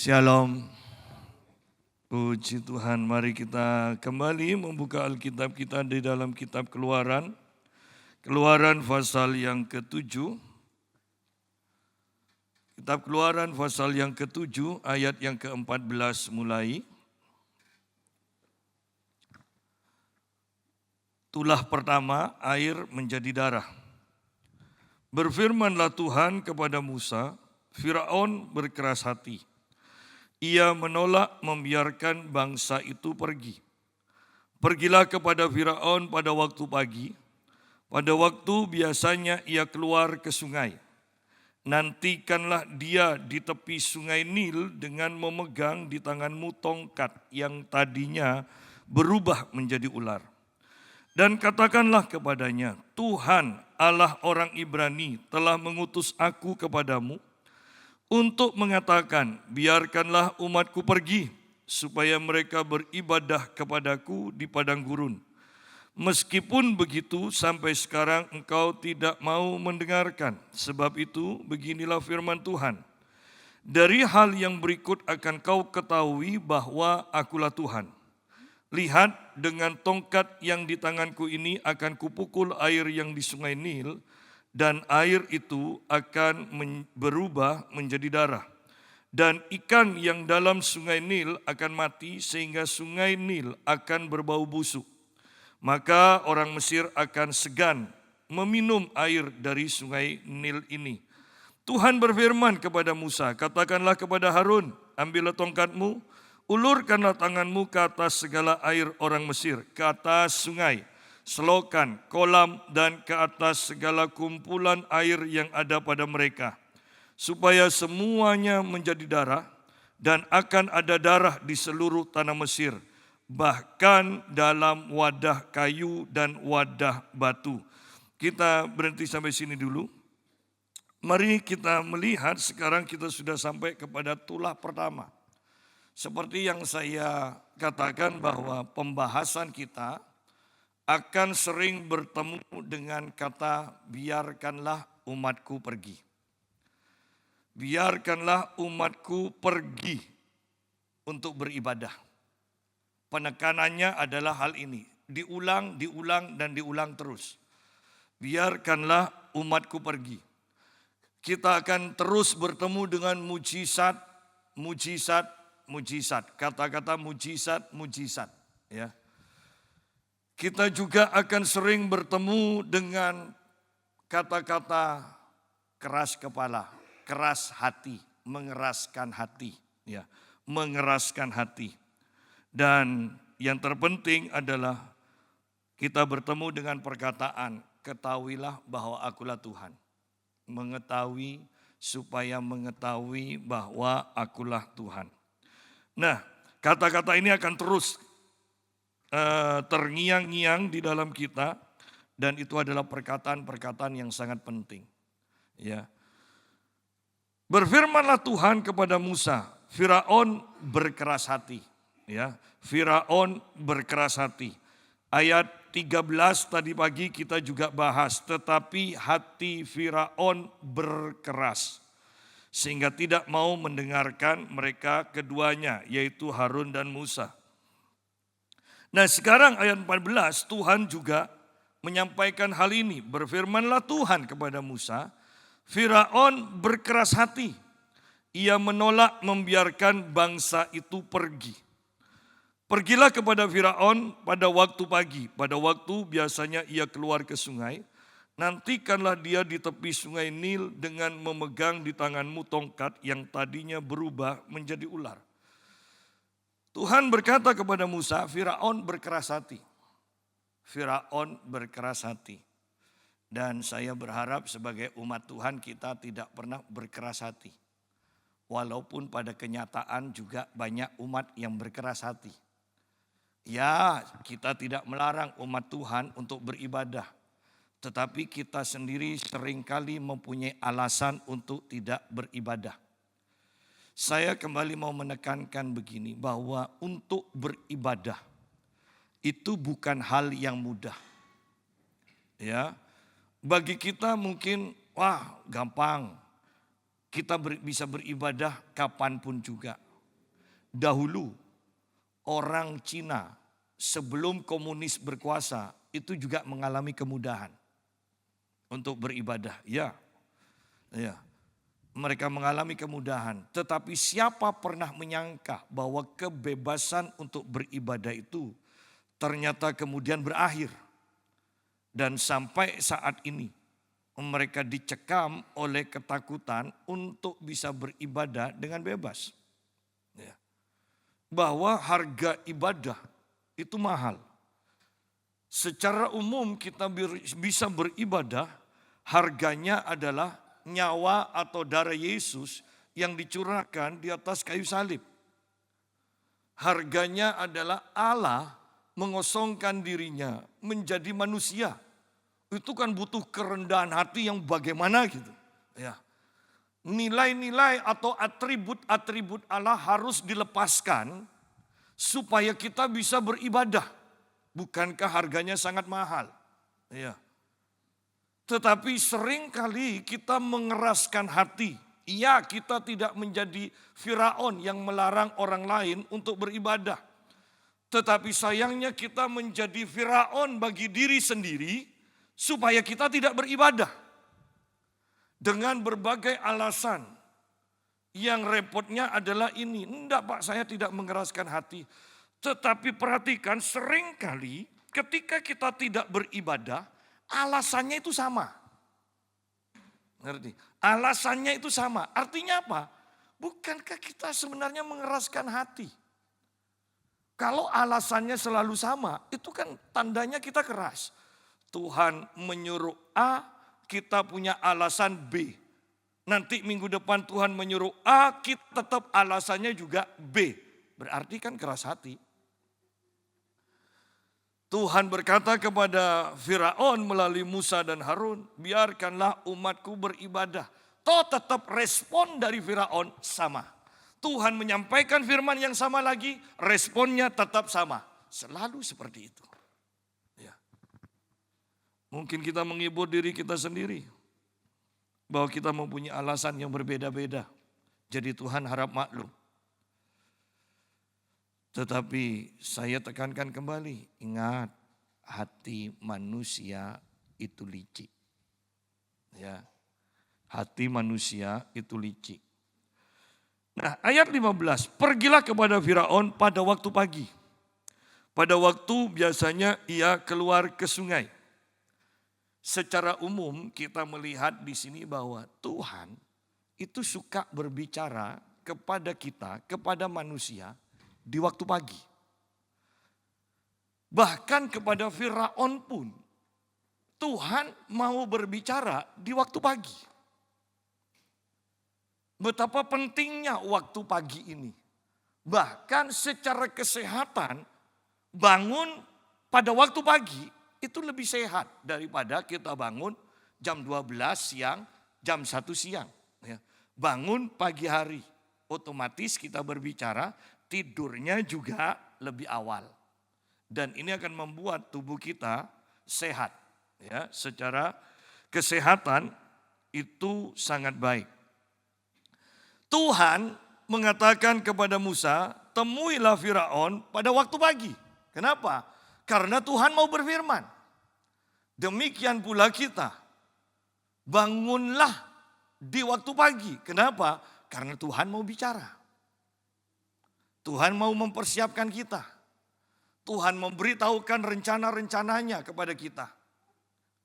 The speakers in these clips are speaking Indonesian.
Shalom, puji Tuhan. Mari kita kembali membuka Alkitab kita di dalam kitab Keluaran. Keluaran pasal yang ke-7. Kitab Keluaran pasal yang ke-7 ayat yang ke-14 mulai. Tulah pertama, air menjadi darah. Berfirmanlah Tuhan kepada Musa, Firaun berkeras hati. Ia menolak membiarkan bangsa itu pergi. Pergilah kepada Firaun pada waktu pagi. Pada waktu biasanya ia keluar ke sungai. Nantikanlah dia di tepi sungai Nil dengan memegang di tanganmu tongkat yang tadinya berubah menjadi ular. Dan katakanlah kepadanya, Tuhan Allah orang Ibrani telah mengutus aku kepadamu untuk mengatakan, biarkanlah umatku pergi, supaya mereka beribadah kepadaku di padang gurun. Meskipun begitu, sampai sekarang engkau tidak mau mendengarkan. Sebab itu, beginilah firman Tuhan. Dari hal yang berikut akan kau ketahui bahwa akulah Tuhan. Lihat, dengan tongkat yang di tanganku ini akan kupukul air yang di sungai Nil, dan air itu akan berubah menjadi darah. Dan ikan yang dalam sungai Nil akan mati sehingga sungai Nil akan berbau busuk. Maka orang Mesir akan segan meminum air dari sungai Nil ini. Tuhan berfirman kepada Musa, katakanlah kepada Harun, ambillah tongkatmu, ulurkanlah tanganmu ke atas segala air orang Mesir, ke atas sungai, selokan, kolam, dan ke atas segala kumpulan air yang ada pada mereka, supaya semuanya menjadi darah, dan akan ada darah di seluruh tanah Mesir, bahkan dalam wadah kayu dan wadah batu. Kita berhenti sampai sini dulu. Mari kita melihat sekarang kita sudah sampai kepada tulah pertama. Seperti yang saya katakan bahwa pembahasan kita akan sering bertemu dengan kata biarkanlah umatku pergi. Biarkanlah umatku pergi untuk beribadah. Penekanannya adalah hal ini. Diulang, dan diulang terus. Biarkanlah umatku pergi. Kita akan terus bertemu dengan mujizat. Kata-kata mujizat. Ya. Kita juga akan sering bertemu dengan kata-kata keras kepala, keras hati, mengeraskan hati. Ya, mengeraskan hati. Dan yang terpenting adalah kita bertemu dengan perkataan, ketahuilah bahwa akulah Tuhan. Mengetahui supaya mengetahui bahwa akulah Tuhan. Nah, kata-kata ini akan terus terngiang-ngiang di dalam kita, dan itu adalah perkataan-perkataan yang sangat penting. Ya. Berfirmanlah Tuhan kepada Musa, Firaun berkeras hati. Ya, Firaun berkeras hati. Ayat 13 tadi pagi kita juga bahas, tetapi hati Firaun berkeras, sehingga tidak mau mendengarkan mereka keduanya, yaitu Harun dan Musa. Nah sekarang ayat 14 Tuhan juga menyampaikan hal ini. Berfirmanlah Tuhan kepada Musa, Firaun berkeras hati. Ia menolak membiarkan bangsa itu pergi. Pergilah kepada Firaun pada waktu pagi. Pada waktu biasanya ia keluar ke sungai. Nantikanlah dia di tepi sungai Nil dengan memegang di tanganmu tongkat yang tadinya berubah menjadi ular. Tuhan berkata kepada Musa, Firaun berkeras hati. Firaun berkeras hati. Dan saya berharap sebagai umat Tuhan kita tidak pernah berkeras hati. Walaupun pada kenyataan juga banyak umat yang berkeras hati. Ya, kita tidak melarang umat Tuhan untuk beribadah. Tetapi kita sendiri seringkali mempunyai alasan untuk tidak beribadah. Saya kembali mau menekankan begini, bahwa untuk beribadah itu bukan hal yang mudah. Ya, bagi kita mungkin, wah gampang, kita bisa beribadah kapanpun juga. dahulu orang Cina sebelum komunis berkuasa itu juga mengalami kemudahan untuk beribadah. Ya. Mereka mengalami kemudahan. Tetapi siapa pernah menyangka bahwa kebebasan untuk beribadah itu ternyata kemudian berakhir. Dan sampai saat ini mereka dicekam oleh ketakutan untuk bisa beribadah dengan bebas. Ya. Bahwa harga ibadah itu mahal. Secara umum kita bisa beribadah, harganya adalah nyawa atau darah Yesus yang dicurahkan di atas kayu salib. Harganya adalah Allah mengosongkan dirinya menjadi manusia. Itu kan butuh kerendahan hati yang bagaimana gitu. Ya. Nilai-nilai atau atribut-atribut Allah harus dilepaskan supaya kita bisa beribadah. Bukankah harganya sangat mahal? Ya. Tetapi seringkali kita mengeraskan hati. Iya, kita tidak menjadi Firaun yang melarang orang lain untuk beribadah. Tetapi sayangnya kita menjadi Firaun bagi diri sendiri supaya kita tidak beribadah. Dengan berbagai alasan. Yang repotnya adalah ini. Enggak Pak, saya tidak mengeraskan hati. Tetapi perhatikan, seringkali ketika kita tidak beribadah, alasannya itu sama. Ngerti? Alasannya itu sama. Artinya apa? Bukankah kita sebenarnya mengeraskan hati? Kalau alasannya selalu sama, itu kan tandanya kita keras. Tuhan menyuruh A, kita punya alasan B. Nanti minggu depan Tuhan menyuruh A, kita tetap alasannya juga B. Berarti kan keras hati. Tuhan berkata kepada Firaun melalui Musa dan Harun, biarkanlah umatku beribadah. Toh tetap respon dari Firaun sama. Tuhan menyampaikan firman yang sama lagi, responnya tetap sama. Selalu seperti itu. Ya. Mungkin kita menghibur diri kita sendiri. Bahwa kita mempunyai alasan yang berbeda-beda. Jadi Tuhan harap maklum. Tetapi saya tekankan kembali, ingat hati manusia itu licik. Ya. Hati manusia itu licik. Nah, ayat 15, pergilah kepada Firaun pada waktu pagi. Pada waktu biasanya ia keluar ke sungai. Secara umum kita melihat di sini bahwa Tuhan itu suka berbicara kepada kita, kepada manusia, di waktu pagi. Bahkan kepada Firaun pun Tuhan mau berbicara di waktu pagi. Betapa pentingnya waktu pagi ini. Bahkan secara kesehatan bangun pada waktu pagi itu lebih sehat daripada kita bangun jam 12 siang, jam 1 siang. Bangun pagi hari, otomatis kita berbicara tidurnya juga lebih awal. Dan ini akan membuat tubuh kita sehat. Ya, secara kesehatan itu sangat baik. Tuhan mengatakan kepada Musa, temuilah Firaun pada waktu pagi. Kenapa? Karena Tuhan mau berfirman. Demikian pula kita. Bangunlah di waktu pagi. Kenapa? Karena Tuhan mau bicara. Tuhan mau mempersiapkan kita. Tuhan memberitahukan rencana-rencananya kepada kita.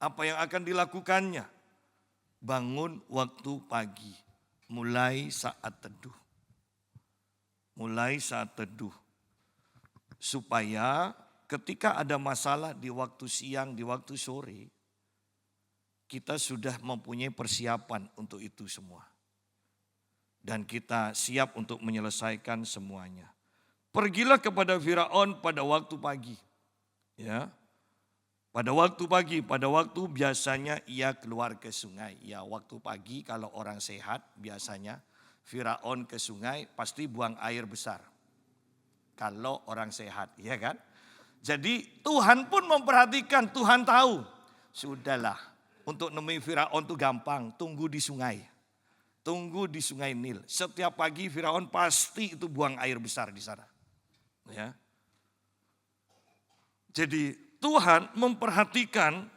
Apa yang akan dilakukannya. Bangun waktu pagi. Mulai saat teduh. Mulai saat teduh. Supaya ketika ada masalah di waktu siang, di waktu sore. Kita sudah mempunyai persiapan untuk itu semua. Dan kita siap untuk menyelesaikan semuanya. Pergilah kepada Firaun pada waktu pagi. Ya. Pada waktu pagi, pada waktu biasanya ia keluar ke sungai. Ya, waktu pagi kalau orang sehat biasanya Firaun ke sungai pasti buang air besar. Kalau orang sehat, ya kan? Jadi Tuhan pun memperhatikan, Tuhan tahu. Sudahlah, untuk nemui Firaun itu gampang, tunggu di sungai. Tunggu di sungai Nil. Setiap pagi Firaun pasti itu buang air besar di sana. Ya. Jadi Tuhan memperhatikan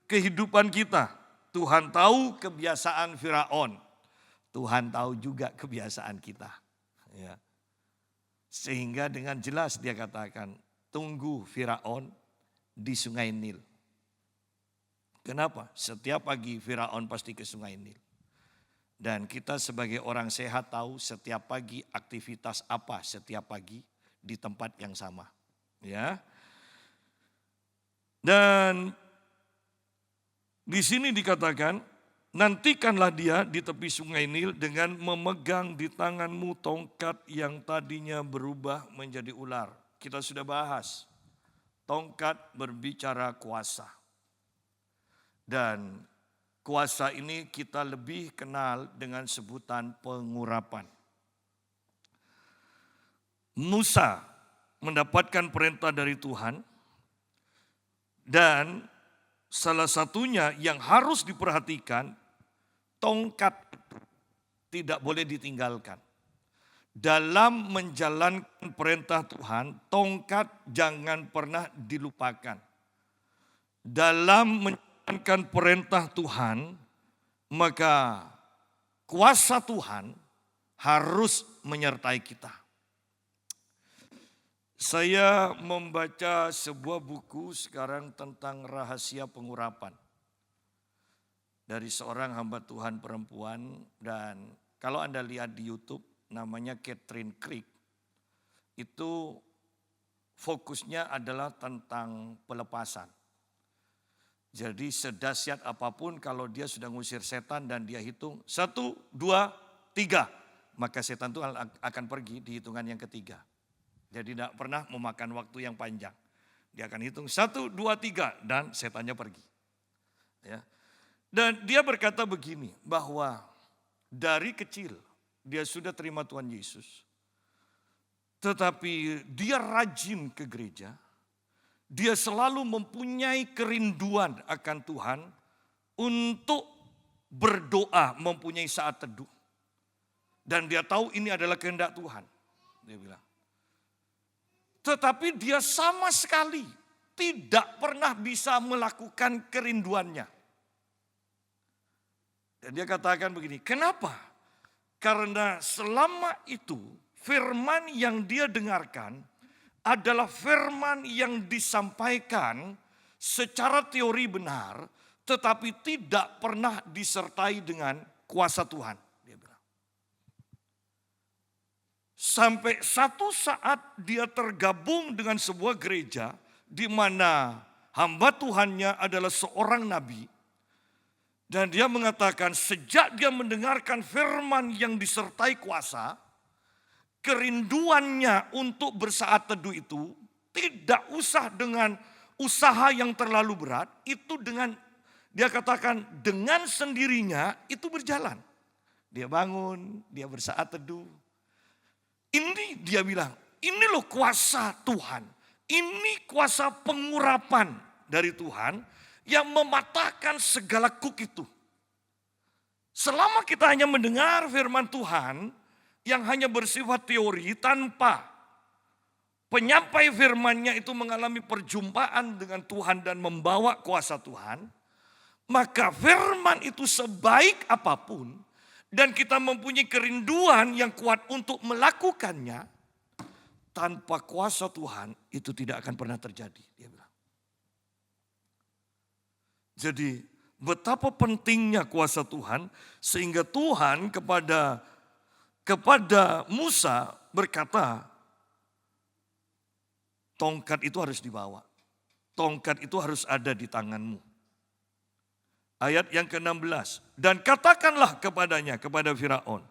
kehidupan kita. Tuhan tahu kebiasaan Firaun. Tuhan tahu juga kebiasaan kita. Ya. Sehingga dengan jelas dia katakan, tunggu Firaun di sungai Nil. Kenapa? Setiap pagi Firaun pasti ke sungai Nil. Dan kita sebagai orang sehat tahu setiap pagi aktivitas apa setiap pagi di tempat yang sama. Ya. Dan di sini dikatakan, nantikanlah dia di tepi sungai Nil dengan memegang di tanganmu tongkat yang tadinya berubah menjadi ular. Kita sudah bahas, tongkat berbicara kuasa. Dan kuasa ini kita lebih kenal dengan sebutan pengurapan. Musa mendapatkan perintah dari Tuhan dan salah satunya yang harus diperhatikan, tongkat tidak boleh ditinggalkan. Dalam menjalankan perintah Tuhan, tongkat jangan pernah dilupakan. Dalam menjalankan perintah Tuhan, maka kuasa Tuhan harus menyertai kita. Saya membaca sebuah buku sekarang tentang rahasia pengurapan. Dari seorang hamba Tuhan perempuan, dan kalau Anda lihat di YouTube namanya Catherine Crick. Itu fokusnya adalah tentang pelepasan. Jadi sedahsyat apapun kalau dia sudah ngusir setan dan dia hitung 1, 2, 3. Maka setan itu akan pergi di hitungan yang ketiga. Jadi tidak pernah memakan waktu yang panjang. Dia akan hitung 1, 2, 3 dan setannya pergi. Ya. Dan dia berkata begini, bahwa dari kecil dia sudah terima Tuhan Yesus. Tetapi dia rajin ke gereja. Dia selalu mempunyai kerinduan akan Tuhan untuk berdoa, mempunyai saat teduh. Dan dia tahu ini adalah kehendak Tuhan. Dia bilang. Tetapi dia sama sekali tidak pernah bisa melakukan kerinduannya. Dan dia katakan begini, kenapa? Karena selama itu firman yang dia dengarkan adalah firman yang disampaikan secara teori benar, tetapi tidak pernah disertai dengan kuasa Tuhan. Dia bilang. Sampai satu saat dia tergabung dengan sebuah gereja di mana hamba Tuhannya adalah seorang nabi. Dan dia mengatakan sejak dia mendengarkan firman yang disertai kuasa, kerinduannya untuk bersaat teduh itu tidak usah dengan usaha yang terlalu berat, itu dengan dia katakan dengan sendirinya itu berjalan. Dia bangun, dia bersaat teduh. Ini dia bilang, ini loh kuasa Tuhan. Ini kuasa pengurapan dari Tuhan yang mematahkan segala kuk itu. Selama kita hanya mendengar firman Tuhan yang hanya bersifat teori tanpa penyampai firman-Nya itu mengalami perjumpaan dengan Tuhan dan membawa kuasa Tuhan, maka firman itu sebaik apapun dan kita mempunyai kerinduan yang kuat untuk melakukannya, tanpa kuasa Tuhan itu tidak akan pernah terjadi, dia bilang. Jadi betapa pentingnya kuasa Tuhan sehingga Tuhan kepada Musa berkata, tongkat itu harus dibawa. Tongkat itu harus ada di tanganmu. Ayat yang ke-16. Dan katakanlah kepadanya, kepada Firaun,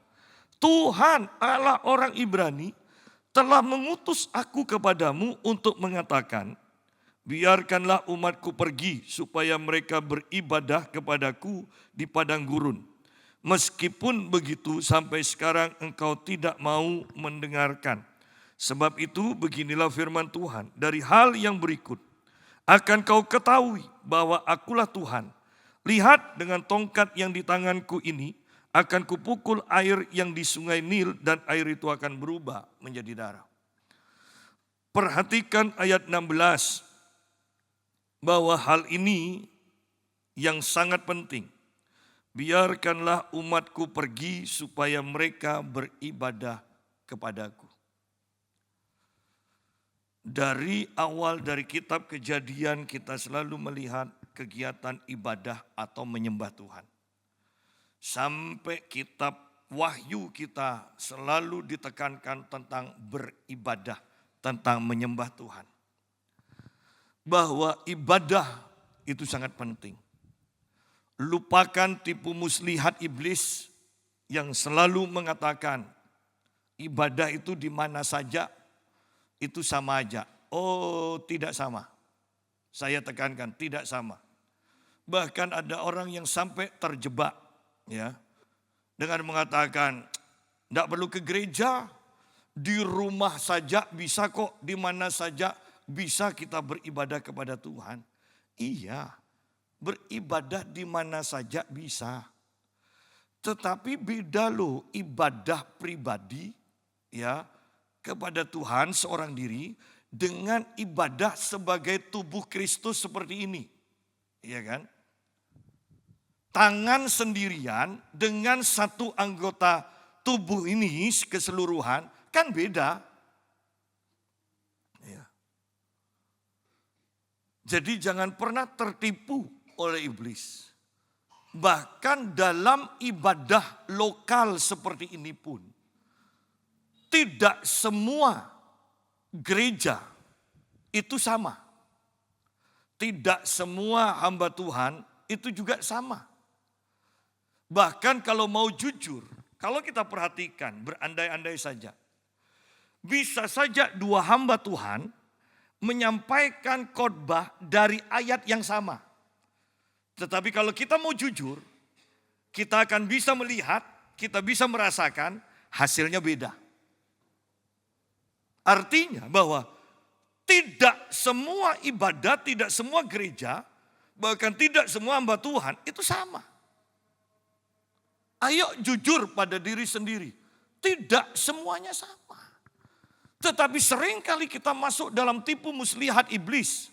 Tuhan Allah orang Ibrani telah mengutus aku kepadamu untuk mengatakan, biarkanlah umatku pergi supaya mereka beribadah kepadaku di padang gurun. Meskipun begitu sampai sekarang engkau tidak mau mendengarkan. Sebab itu beginilah firman Tuhan. Dari hal yang berikut akan kau ketahui bahwa akulah Tuhan. Lihat dengan tongkat yang di tanganku ini akan kupukul air yang di sungai Nil dan air itu akan berubah menjadi darah. Perhatikan ayat 16 bahwa hal ini yang sangat penting. Biarkanlah umatku pergi supaya mereka beribadah kepadaku. Dari awal dari kitab Kejadian kita selalu melihat kegiatan ibadah atau menyembah Tuhan. Sampai kitab Wahyu kita selalu ditekankan tentang beribadah, tentang menyembah Tuhan. Bahwa ibadah itu sangat penting. Lupakan tipu muslihat iblis yang selalu mengatakan ibadah itu di mana saja itu sama aja. Oh, tidak sama. Saya tekankan tidak sama. Bahkan ada orang yang sampai terjebak ya dengan mengatakan tidak perlu ke gereja, di rumah saja bisa kok, di mana saja bisa kita beribadah kepada Tuhan. Iya, beribadah di mana saja bisa. Tetapi beda loh ibadah pribadi ya kepada Tuhan seorang diri dengan ibadah sebagai tubuh Kristus seperti ini. Iya kan? Tangan sendirian dengan satu anggota tubuh ini keseluruhan kan beda. Ya. Jadi jangan pernah tertipu oleh iblis. Bahkan dalam ibadah lokal seperti ini pun tidak semua gereja itu sama. Tidak semua hamba Tuhan itu juga sama. Bahkan kalau mau jujur, kalau kita perhatikan berandai-andai saja. Bisa saja dua hamba Tuhan menyampaikan khotbah dari ayat yang sama. Tetapi kalau kita mau jujur, kita akan bisa melihat, kita bisa merasakan hasilnya beda. Artinya bahwa tidak semua ibadah, tidak semua gereja, bahkan tidak semua hamba Tuhan itu sama. Ayo jujur pada diri sendiri. Tidak semuanya sama. Tetapi seringkali kita masuk dalam tipu muslihat iblis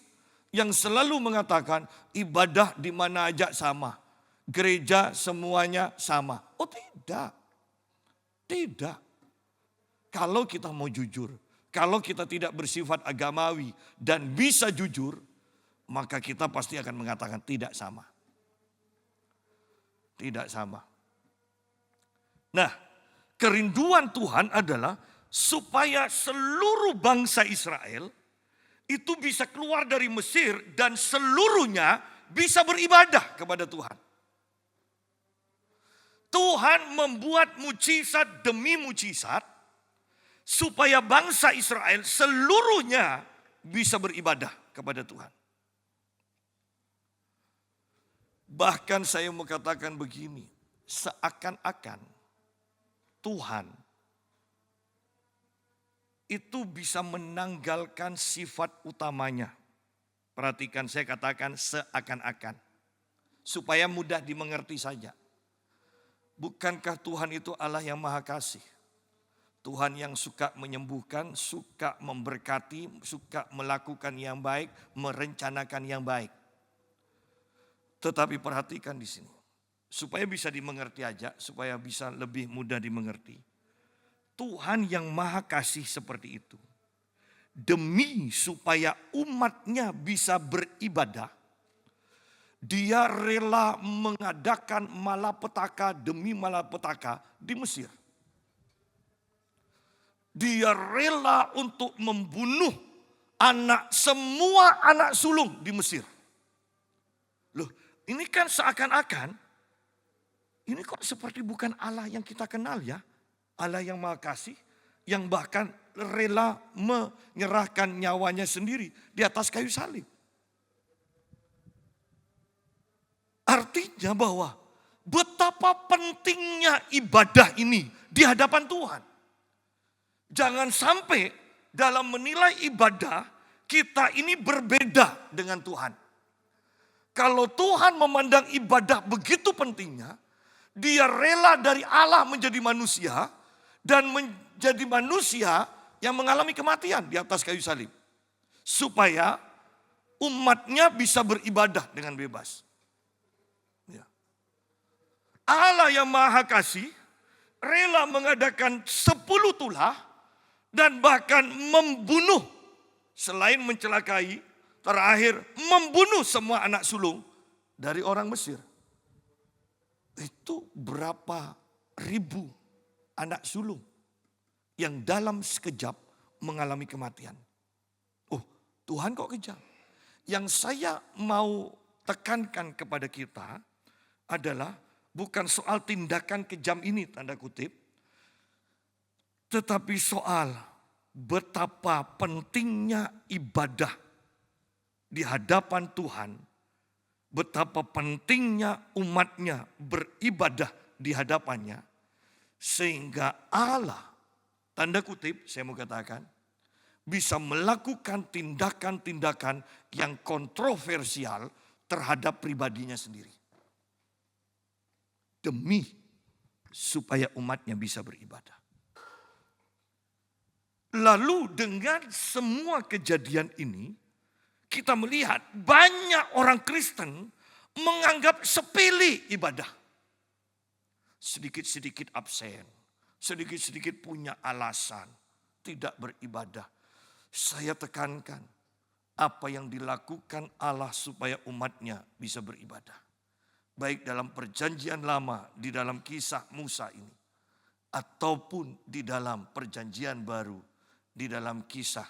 yang selalu mengatakan ibadah di mana aja sama. Gereja semuanya sama. Oh tidak. Tidak. Kalau kita mau jujur. Kalau kita tidak bersifat agamawi dan bisa jujur, maka kita pasti akan mengatakan tidak sama. Tidak sama. Nah, kerinduan Tuhan adalah supaya seluruh bangsa Israel itu bisa keluar dari Mesir dan seluruhnya bisa beribadah kepada Tuhan. Tuhan membuat mujizat demi mujizat supaya bangsa Israel seluruhnya bisa beribadah kepada Tuhan. Bahkan saya mau katakan begini, seakan-akan Tuhan itu bisa menanggalkan sifat utamanya. Perhatikan, saya katakan seakan-akan. Supaya mudah dimengerti saja. Bukankah Tuhan itu Allah yang maha kasih? Tuhan yang suka menyembuhkan, suka memberkati, suka melakukan yang baik, merencanakan yang baik. Tetapi perhatikan di sini. Supaya bisa dimengerti aja, supaya bisa lebih mudah dimengerti. Tuhan yang maha kasih seperti itu. Demi supaya umatnya bisa beribadah. Dia rela mengadakan malapetaka demi malapetaka di Mesir. Dia rela untuk membunuh semua anak sulung di Mesir. Loh, ini kan seakan-akan, ini kok seperti bukan Allah yang kita kenal ya. Allah yang maha kasih, yang bahkan rela menyerahkan nyawanya sendiri di atas kayu salib. Artinya bahwa betapa pentingnya ibadah ini di hadapan Tuhan. Jangan sampai dalam menilai ibadah kita ini berbeda dengan Tuhan. Kalau Tuhan memandang ibadah begitu pentingnya Dia rela dari Allah menjadi manusia dan menjadi manusia yang mengalami kematian di atas kayu salib. Supaya umatnya bisa beribadah dengan bebas. Ya. Allah yang Maha Kasih rela mengadakan 10 tulah dan bahkan membunuh, selain mencelakai, terakhir membunuh semua anak sulung dari orang Mesir. Itu berapa ribu anak sulung yang dalam sekejap mengalami kematian. Oh, Tuhan kok kejam. Yang saya mau tekankan kepada kita adalah bukan soal tindakan kejam ini, tanda kutip, tetapi soal betapa pentingnya ibadah di hadapan Tuhan, betapa pentingnya umatnya beribadah di hadapannya, sehingga Allah, tanda kutip saya mau katakan, bisa melakukan tindakan-tindakan yang kontroversial terhadap pribadinya sendiri. Demi supaya umatnya bisa beribadah. Lalu dengan semua kejadian ini, kita melihat banyak orang Kristen menganggap sepele ibadah. Sedikit-sedikit absen, sedikit-sedikit punya alasan tidak beribadah. Saya tekankan apa yang dilakukan Allah supaya umatnya bisa beribadah. Baik dalam perjanjian lama, di dalam kisah Musa ini, ataupun di dalam perjanjian baru, di dalam kisah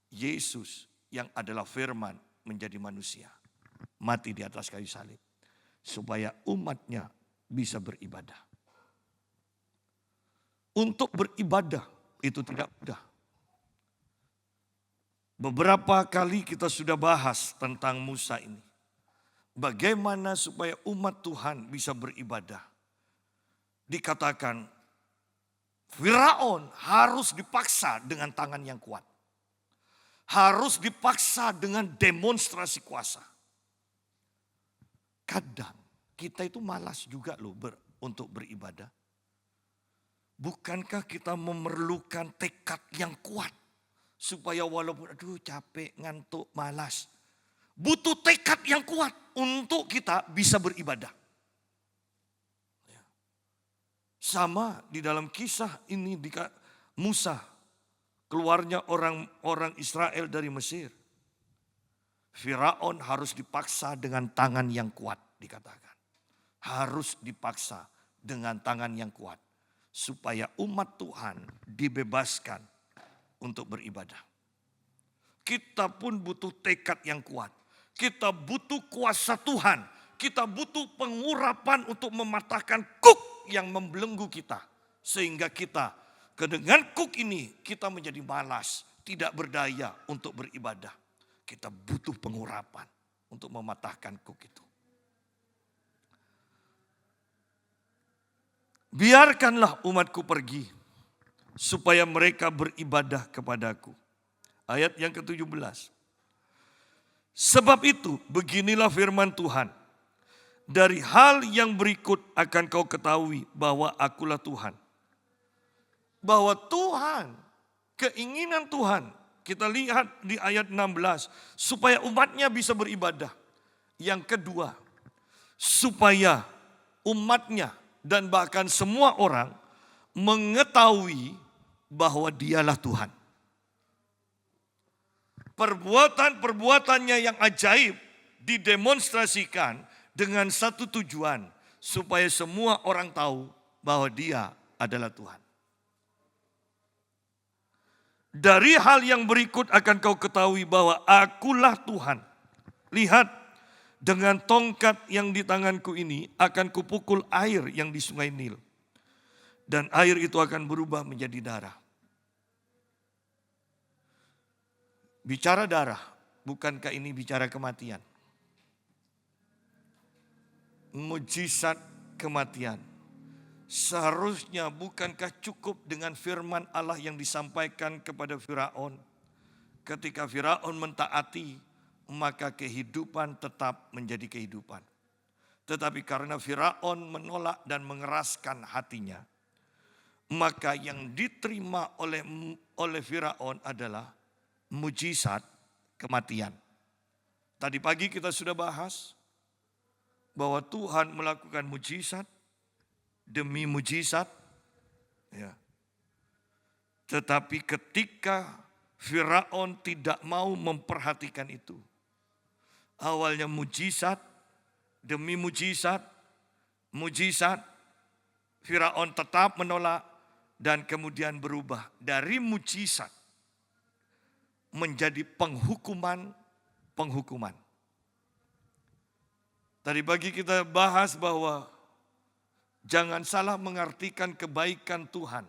Yesus yang adalah firman menjadi manusia. Mati di atas kayu salib. Supaya umatnya bisa beribadah. Untuk beribadah itu tidak mudah. Beberapa kali kita sudah bahas tentang Musa ini. Bagaimana supaya umat Tuhan bisa beribadah. Dikatakan Firaun harus dipaksa dengan tangan yang kuat. Harus dipaksa dengan demonstrasi kuasa. Kadang kita itu malas juga loh untuk beribadah. Bukankah kita memerlukan tekad yang kuat. Supaya walaupun aduh capek, ngantuk, malas. Butuh tekad yang kuat untuk kita bisa beribadah. Sama di dalam kisah ini Musa keluarnya orang Israel dari Mesir. Firaun harus dipaksa dengan tangan yang kuat dikatakan. Harus dipaksa dengan tangan yang kuat. Supaya umat Tuhan dibebaskan untuk beribadah. Kita pun butuh tekad yang kuat. Kita butuh kuasa Tuhan. Kita butuh pengurapan untuk mematahkan kuk yang membelenggu kita. Sehingga kita dengan kuk ini kita menjadi malas. Tidak berdaya untuk beribadah. Kita butuh pengurapan untuk mematahkan kuk itu. Biarkanlah umatku pergi. Supaya mereka beribadah kepadaku. Ayat yang ke-17. Sebab itu beginilah firman Tuhan. Dari hal yang berikut akan kau ketahui bahwa akulah Tuhan. Bahwa Tuhan, keinginan Tuhan, kita lihat di ayat 16, supaya umatnya bisa beribadah. Yang kedua, supaya umatnya dan bahkan semua orang mengetahui bahwa dialah Tuhan. Perbuatan-perbuatannya yang ajaib didemonstrasikan dengan satu tujuan, supaya semua orang tahu bahwa dia adalah Tuhan. Dari hal yang berikut akan kau ketahui bahwa akulah Tuhan. Lihat, dengan tongkat yang di tanganku ini akan kupukul air yang di sungai Nil. Dan air itu akan berubah menjadi darah. Bicara darah, bukankah ini bicara kematian? Mujizat kematian. Seharusnya bukankah cukup dengan firman Allah yang disampaikan kepada Firaun? Ketika Firaun mentaati, maka kehidupan tetap menjadi kehidupan. Tetapi karena Firaun menolak dan mengeraskan hatinya, maka yang diterima oleh Firaun adalah mujizat kematian. Tadi pagi kita sudah bahas bahwa Tuhan melakukan mujizat demi mujizat. Ya. Tetapi ketika Firaun tidak mau memperhatikan itu, awalnya mujizat demi mujizat, Firaun tetap menolak dan kemudian berubah dari mujizat menjadi penghukuman. Tadi pagi kita bahas bahwa jangan salah mengartikan kebaikan Tuhan.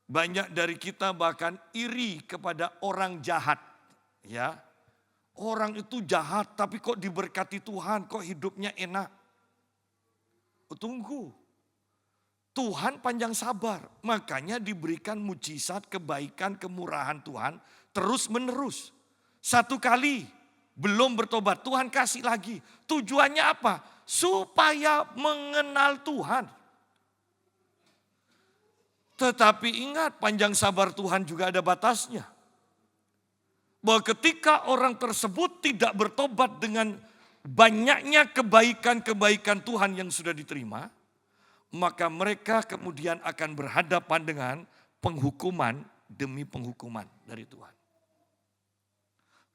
Banyak dari kita bahkan iri kepada orang jahat, ya. Orang itu jahat tapi kok diberkati Tuhan, kok hidupnya enak. Tunggu. Tuhan panjang sabar, makanya diberikan mujizat, kebaikan, kemurahan Tuhan terus menerus. Satu kali belum bertobat, Tuhan kasih lagi. Tujuannya apa? Supaya mengenal Tuhan. Tetapi ingat, panjang sabar Tuhan juga ada batasnya. Bahwa ketika orang tersebut tidak bertobat dengan banyaknya kebaikan-kebaikan Tuhan yang sudah diterima, maka mereka kemudian akan berhadapan dengan penghukuman demi penghukuman dari Tuhan.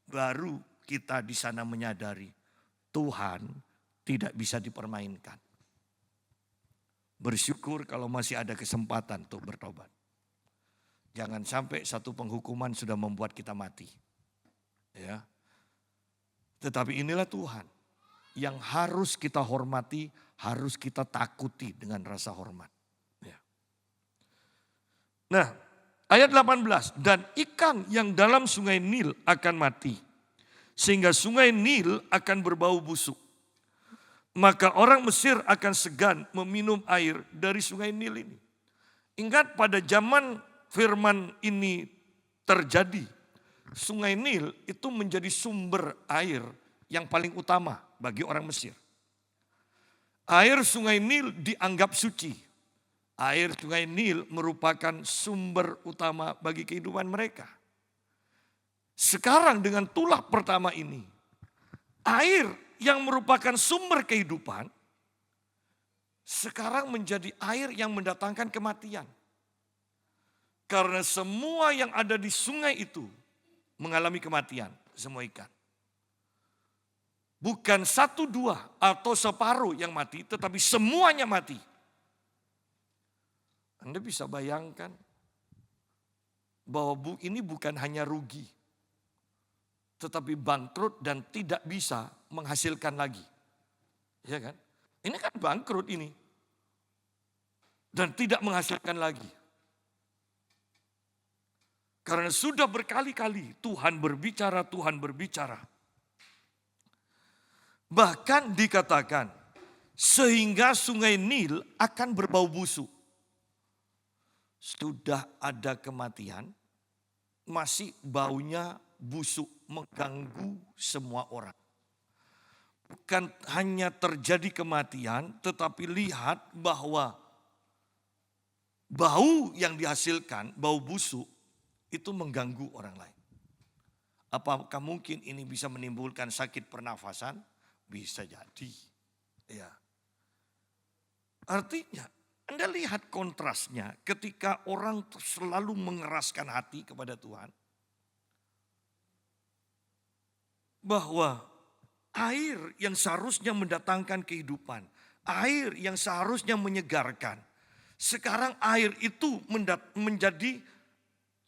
Baru kita di sana menyadari Tuhan tidak bisa dipermainkan. Bersyukur kalau masih ada kesempatan untuk bertobat. Jangan sampai satu penghukuman sudah membuat kita mati. Ya. Tetapi inilah Tuhan yang harus kita hormati, harus kita takuti dengan rasa hormat. Ya. Nah, ayat 18, dan ikan yang dalam sungai Nil akan mati, sehingga sungai Nil akan berbau busuk. Maka orang Mesir akan segan meminum air dari sungai Nil ini. Ingat pada zaman firman ini terjadi, sungai Nil itu menjadi sumber air yang paling utama bagi orang Mesir. Air sungai Nil dianggap suci. Air sungai Nil merupakan sumber utama bagi kehidupan mereka. Sekarang dengan tulah pertama ini, air yang merupakan sumber kehidupan, sekarang menjadi air yang mendatangkan kematian. Karena semua yang ada di sungai itu mengalami kematian, semua ikan. Bukan satu dua atau separuh yang mati, tetapi semuanya mati. Anda bisa bayangkan bahwa ini bukan hanya rugi, tetapi bangkrut dan tidak bisa menghasilkan lagi. Ya kan? Ini kan bangkrut ini. Dan tidak menghasilkan lagi. Karena sudah berkali-kali Tuhan berbicara. Bahkan dikatakan sehingga sungai Nil akan berbau busuk. Sudah ada kematian, masih baunya busuk mengganggu semua orang. Bukan hanya terjadi kematian, tetapi lihat bahwa bau yang dihasilkan, bau busuk, itu mengganggu orang lain. Apakah mungkin ini bisa menimbulkan sakit pernafasan? Bisa jadi. Ya. Artinya, Anda lihat kontrasnya ketika orang selalu mengeraskan hati kepada Tuhan. Bahwa air yang seharusnya mendatangkan kehidupan, air yang seharusnya menyegarkan, sekarang air itu menjadi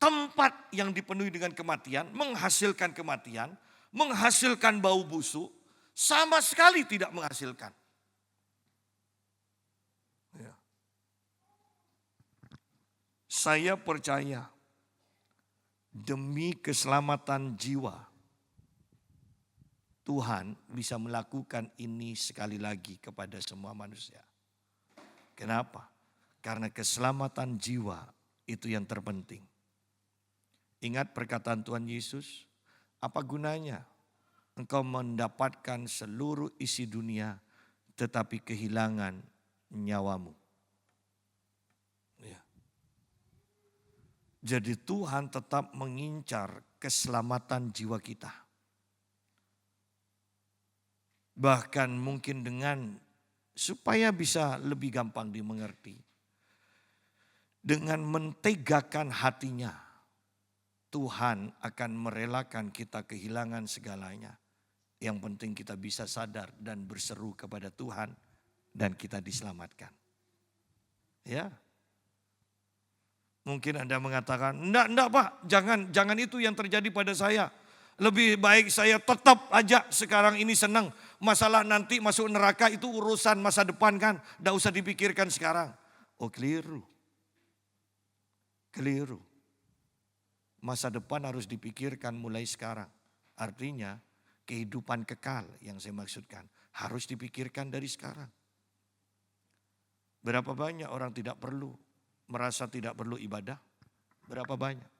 tempat yang dipenuhi dengan kematian, menghasilkan kematian, menghasilkan bau busuk, sama sekali tidak menghasilkan. Ya. Saya percaya demi keselamatan jiwa, Tuhan bisa melakukan ini sekali lagi kepada semua manusia. Kenapa? Karena keselamatan jiwa itu yang terpenting. Ingat perkataan Tuhan Yesus, apa gunanya engkau mendapatkan seluruh isi dunia tetapi kehilangan nyawamu. Ya. Jadi Tuhan tetap mengincar keselamatan jiwa kita. Bahkan mungkin dengan supaya bisa lebih gampang dimengerti. Dengan mentegakan hatinya, Tuhan akan merelakan kita kehilangan segalanya. Yang penting kita bisa sadar dan berseru kepada Tuhan dan kita diselamatkan. Ya. Mungkin Anda mengatakan, enggak Pak, jangan itu yang terjadi pada saya. Lebih baik saya tetap aja sekarang ini senang. Masalah nanti masuk neraka itu urusan masa depan kan. Enggak usah dipikirkan sekarang. Oh keliru. Keliru. Masa depan harus dipikirkan mulai sekarang. Artinya kehidupan kekal yang saya maksudkan harus dipikirkan dari sekarang. Berapa banyak orang merasa tidak perlu ibadah? Berapa banyak?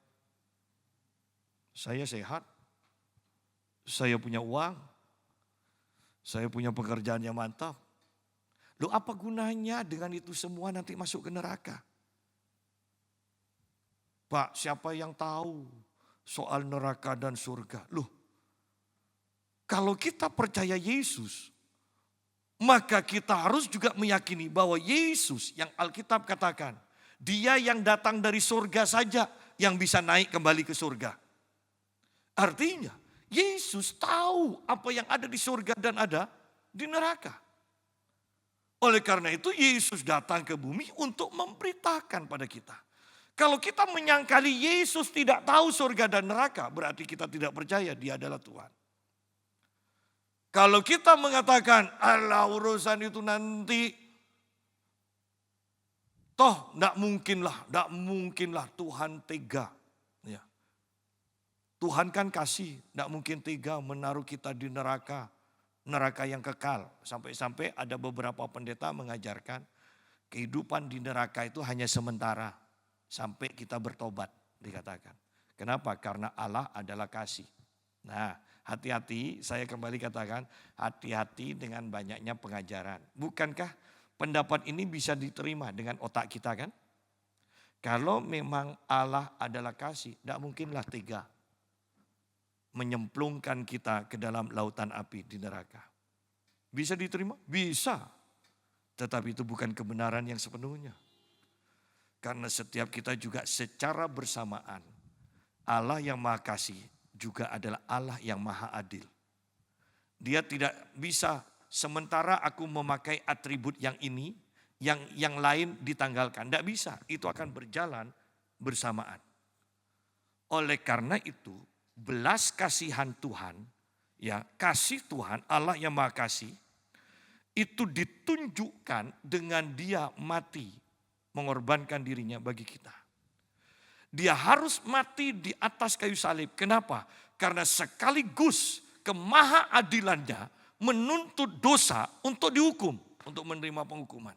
Saya sehat, saya punya uang, saya punya pekerjaan yang mantap. Loh apa gunanya dengan itu semua nanti masuk ke neraka? Pak, siapa yang tahu soal neraka dan surga? Loh, kalau kita percaya Yesus, maka kita harus juga meyakini bahwa Yesus yang Alkitab katakan, Dia yang datang dari surga saja yang bisa naik kembali ke surga. Artinya, Yesus tahu apa yang ada di surga dan ada di neraka. Oleh karena itu Yesus datang ke bumi untuk memberitakan pada kita. Kalau kita menyangkali Yesus tidak tahu surga dan neraka, berarti kita tidak percaya Dia adalah Tuhan. Kalau kita mengatakan, alah urusan itu nanti, toh tidak mungkinlah Tuhan tega. Ya. Tuhan kan kasih, tidak mungkin tega menaruh kita di neraka yang kekal. Sampai-sampai ada beberapa pendeta mengajarkan, kehidupan di neraka itu hanya sementara. Sampai kita bertobat dikatakan. Kenapa? Karena Allah adalah kasih. Nah hati-hati, saya kembali katakan hati-hati dengan banyaknya pengajaran. Bukankah pendapat ini bisa diterima dengan otak kita kan? Kalau memang Allah adalah kasih, tidak mungkinlah tega menyemplungkan kita ke dalam lautan api di neraka. Bisa diterima? Bisa. Tetapi itu bukan kebenaran yang sepenuhnya. Karena setiap kita juga secara bersamaan, Allah yang maha kasih juga adalah Allah yang maha adil. Dia tidak bisa sementara aku memakai atribut yang ini, yang lain ditanggalkan. Tidak bisa, itu akan berjalan bersamaan. Oleh karena itu, belas kasihan Tuhan, ya kasih Tuhan, Allah yang maha kasih, itu ditunjukkan dengan Dia mati, mengorbankan dirinya bagi kita. Dia harus mati di atas kayu salib. Kenapa? Karena sekaligus kemahaadilannya menuntut dosa untuk dihukum, untuk menerima penghukuman.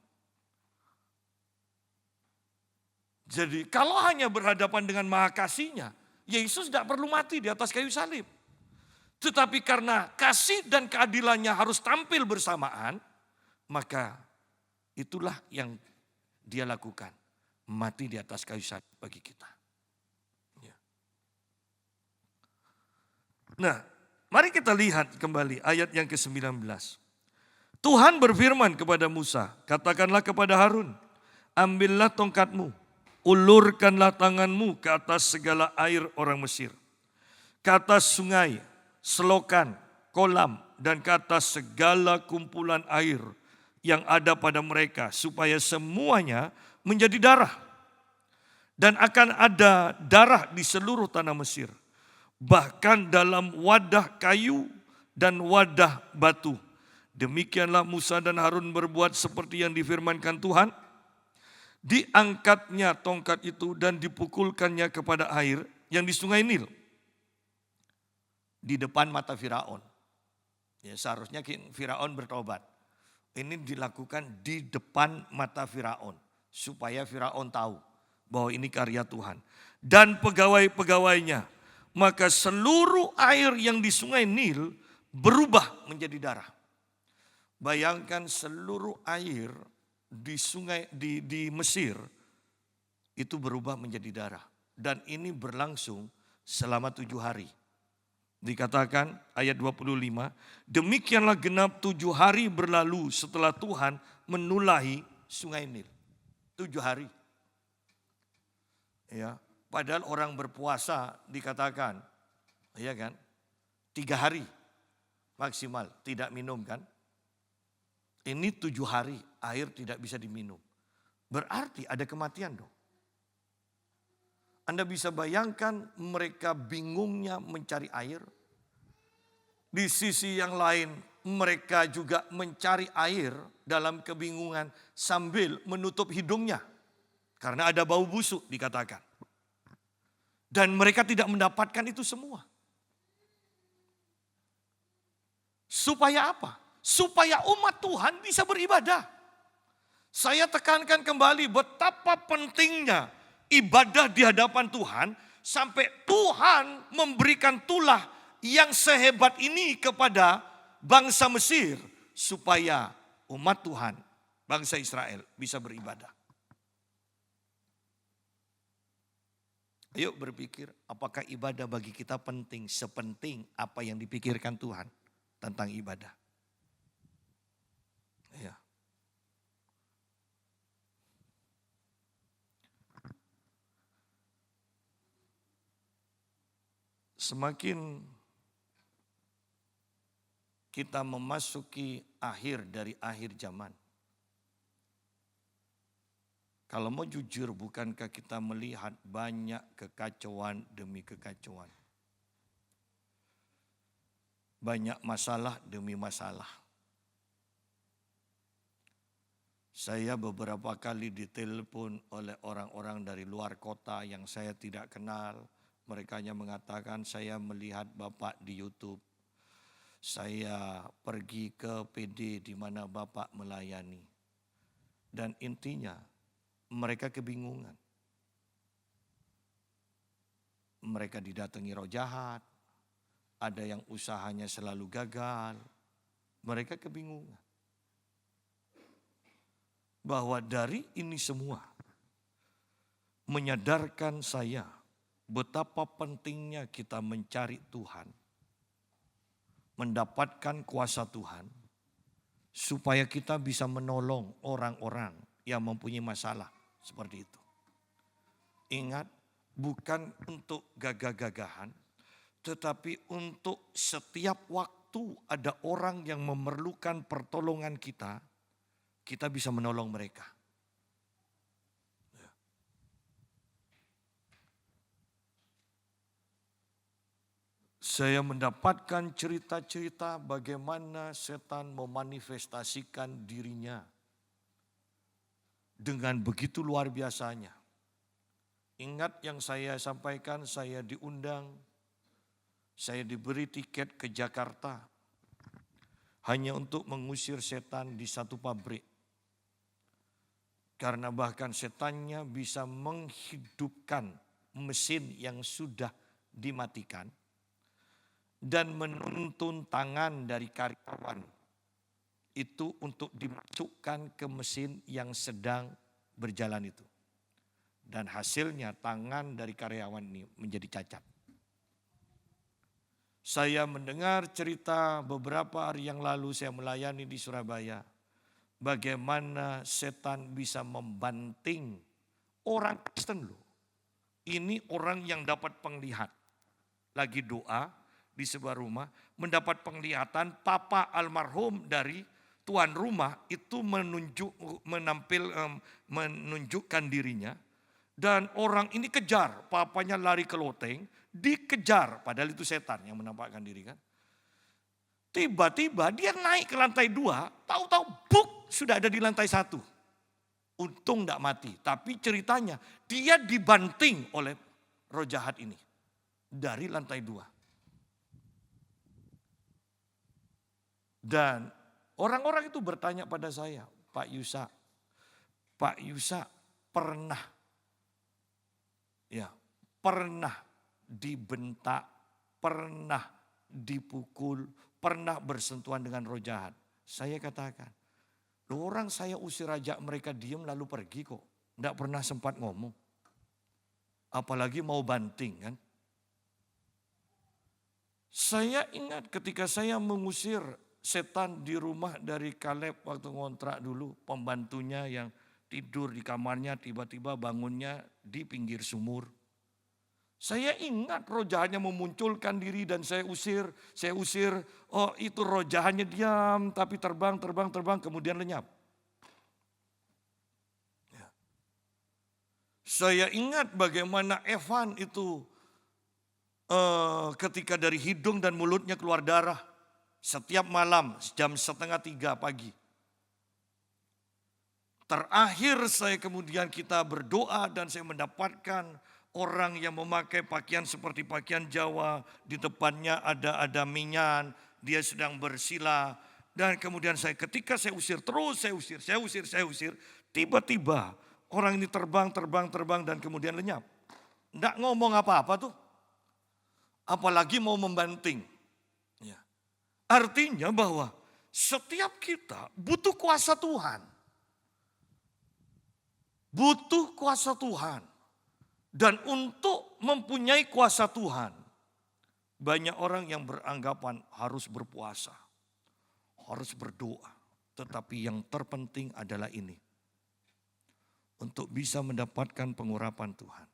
Jadi kalau hanya berhadapan dengan maha kasihnya, Yesus tidak perlu mati di atas kayu salib. Tetapi karena kasih dan keadilannya harus tampil bersamaan, maka itulah yang Dia lakukan, mati di atas kayu salib bagi kita. Ya. Nah, mari kita lihat kembali ayat yang ke-19. Tuhan berfirman kepada Musa, katakanlah kepada Harun, ambillah tongkatmu, ulurkanlah tanganmu ke atas segala air orang Mesir, ke atas sungai, selokan, kolam, dan ke atas segala kumpulan air yang ada pada mereka, supaya semuanya menjadi darah. Dan akan ada darah di seluruh tanah Mesir, bahkan dalam wadah kayu dan wadah batu. Demikianlah Musa dan Harun berbuat seperti yang difirmankan Tuhan. Diangkatnya tongkat itu dan dipukulkannya kepada air yang di sungai Nil, di depan mata Firaun. Ya, seharusnya Firaun bertobat. Ini dilakukan di depan mata Firaun, supaya Firaun tahu bahwa ini karya Tuhan. Dan pegawai-pegawainya, maka seluruh air yang di sungai Nil berubah menjadi darah. Bayangkan seluruh air di sungai di Mesir itu berubah menjadi darah. Dan ini berlangsung selama 7 hari. Dikatakan ayat 25, demikianlah genap 7 hari berlalu setelah Tuhan menulahi sungai Nil. 7 hari. Ya, padahal orang berpuasa dikatakan, ya kan, 3 hari maksimal tidak minum kan. Ini 7 hari air tidak bisa diminum. Berarti ada kematian dong. Anda bisa bayangkan mereka bingungnya mencari air. Di sisi yang lain mereka juga mencari air dalam kebingungan sambil menutup hidungnya. Karena ada bau busuk dikatakan. Dan mereka tidak mendapatkan itu semua. Supaya apa? Supaya umat Tuhan bisa beribadah. Saya tekankan kembali betapa pentingnya ibadah di hadapan Tuhan sampai Tuhan memberikan tulah yang sehebat ini kepada bangsa Mesir supaya umat Tuhan, bangsa Israel bisa beribadah. Ayo berpikir, apakah ibadah bagi kita penting sepenting apa yang dipikirkan Tuhan tentang ibadah? Ya. Semakin kita memasuki akhir dari akhir zaman. Kalau mau jujur, bukankah kita melihat banyak kekacauan demi kekacauan? Banyak masalah demi masalah. Saya beberapa kali ditelepon oleh orang-orang dari luar kota yang saya tidak kenal. Mereka hanya mengatakan, saya melihat Bapak di YouTube. Saya pergi ke PD di mana Bapak melayani. Dan intinya mereka kebingungan. Mereka didatangi roh jahat. Ada yang usahanya selalu gagal. Mereka kebingungan. Bahwa dari ini semua menyadarkan saya betapa pentingnya kita mencari Tuhan, mendapatkan kuasa Tuhan, supaya kita bisa menolong orang-orang yang mempunyai masalah seperti itu. Ingat, bukan untuk gagah-gagahan, tetapi untuk setiap waktu ada orang yang memerlukan pertolongan kita bisa menolong mereka. Saya mendapatkan cerita-cerita bagaimana setan memanifestasikan dirinya dengan begitu luar biasanya. Ingat yang saya sampaikan, saya diundang, saya diberi tiket ke Jakarta hanya untuk mengusir setan di satu pabrik. Karena bahkan setannya bisa menghidupkan mesin yang sudah dimatikan dan menuntun tangan dari karyawan itu untuk dimasukkan ke mesin yang sedang berjalan itu. Dan hasilnya tangan dari karyawan ini menjadi cacat. Saya mendengar cerita beberapa hari yang lalu saya melayani di Surabaya. Bagaimana setan bisa membanting orang Kristen loh. Ini orang yang dapat penglihat. Lagi doa di sebuah rumah, mendapat penglihatan papa almarhum dari tuan rumah itu menunjukkan dirinya. Dan orang ini kejar, papanya lari ke loteng, dikejar. Padahal itu setan yang menampakkan diri kan. Tiba-tiba dia naik ke lantai 2, tahu-tahu buk sudah ada di lantai 1. Untung tidak mati, tapi ceritanya dia dibanting oleh roh jahat ini dari lantai 2. Dan orang-orang itu bertanya pada saya, Pak Yusa pernah dibentak, pernah dipukul, pernah bersentuhan dengan roh jahat. Saya katakan, orang saya usir aja mereka diam lalu pergi kok. Tidak pernah sempat ngomong. Apalagi mau banting kan. Saya ingat ketika saya mengusir setan di rumah dari Kaleb waktu ngontrak dulu. Pembantunya yang tidur di kamarnya tiba-tiba bangunnya di pinggir sumur. Saya ingat roh jahatnya memunculkan diri dan saya usir. Oh itu roh jahatnya diam tapi terbang kemudian lenyap. Ya. Saya ingat bagaimana Evan itu ketika dari hidung dan mulutnya keluar darah. Setiap malam jam 2:30 pagi. Terakhir saya kemudian kita berdoa dan saya mendapatkan orang yang memakai pakaian seperti pakaian Jawa. Di depannya ada minyan, dia sedang bersila. Dan kemudian ketika saya usir, terus saya usir. Tiba-tiba orang ini terbang dan kemudian lenyap. Tidak ngomong apa-apa tuh. Apalagi mau membanting. Ya. Artinya bahwa setiap kita butuh kuasa Tuhan. Butuh kuasa Tuhan. Dan untuk mempunyai kuasa Tuhan, banyak orang yang beranggapan harus berpuasa, harus berdoa. Tetapi yang terpenting adalah ini. Untuk bisa mendapatkan pengurapan Tuhan,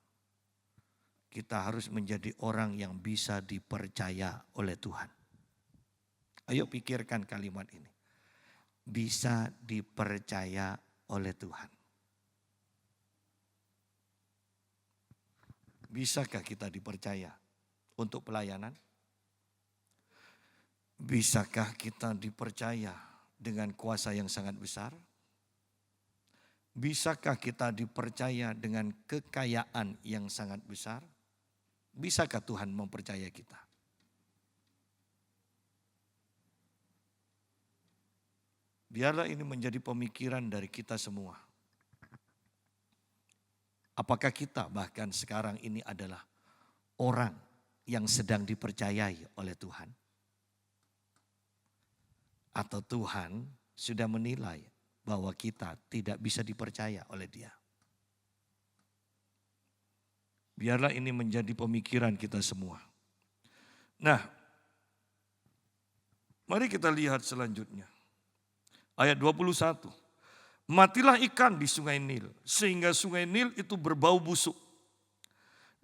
kita harus menjadi orang yang bisa dipercaya oleh Tuhan. Ayo pikirkan kalimat ini. Bisa dipercaya oleh Tuhan. Bisakah kita dipercaya untuk pelayanan? Bisakah kita dipercaya dengan kuasa yang sangat besar? Bisakah kita dipercaya dengan kekayaan yang sangat besar? Bisakah Tuhan mempercaya kita? Biarlah ini menjadi pemikiran dari kita semua. Apakah kita bahkan sekarang ini adalah orang yang sedang dipercayai oleh Tuhan? Atau Tuhan sudah menilai bahwa kita tidak bisa dipercaya oleh Dia? Biarlah ini menjadi pemikiran kita semua. Nah, mari kita lihat selanjutnya. Ayat 21. Matilah ikan di sungai Nil, sehingga sungai Nil itu berbau busuk.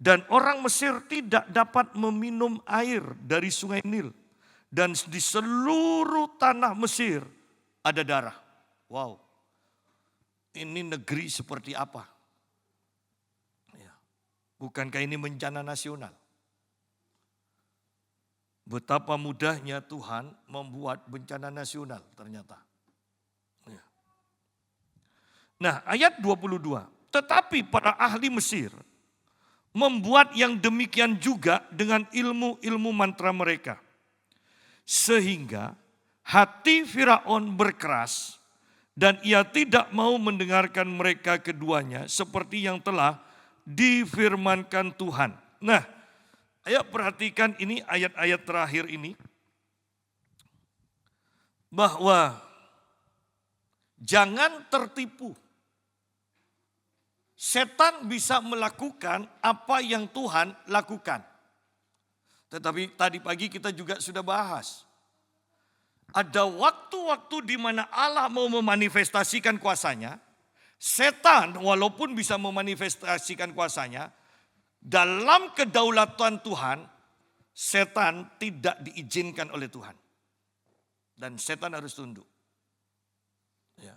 Dan orang Mesir tidak dapat meminum air dari sungai Nil. Dan di seluruh tanah Mesir ada darah. Wow, ini negeri seperti apa? Bukankah ini bencana nasional? Betapa mudahnya Tuhan membuat bencana nasional ternyata. Nah, ayat 22. Tetapi para ahli Mesir membuat yang demikian juga dengan ilmu-ilmu mantra mereka. Sehingga hati Firaun berkeras dan ia tidak mau mendengarkan mereka keduanya seperti yang telah difirmankan Tuhan. Nah, ayo perhatikan ini ayat-ayat terakhir ini. Bahwa jangan tertipu. Setan bisa melakukan apa yang Tuhan lakukan. Tetapi tadi pagi kita juga sudah bahas. Ada waktu-waktu di mana Allah mau memanifestasikan kuasanya. Setan walaupun bisa memanifestasikan kuasanya, dalam kedaulatan Tuhan, setan tidak diizinkan oleh Tuhan. Dan setan harus tunduk. Ya.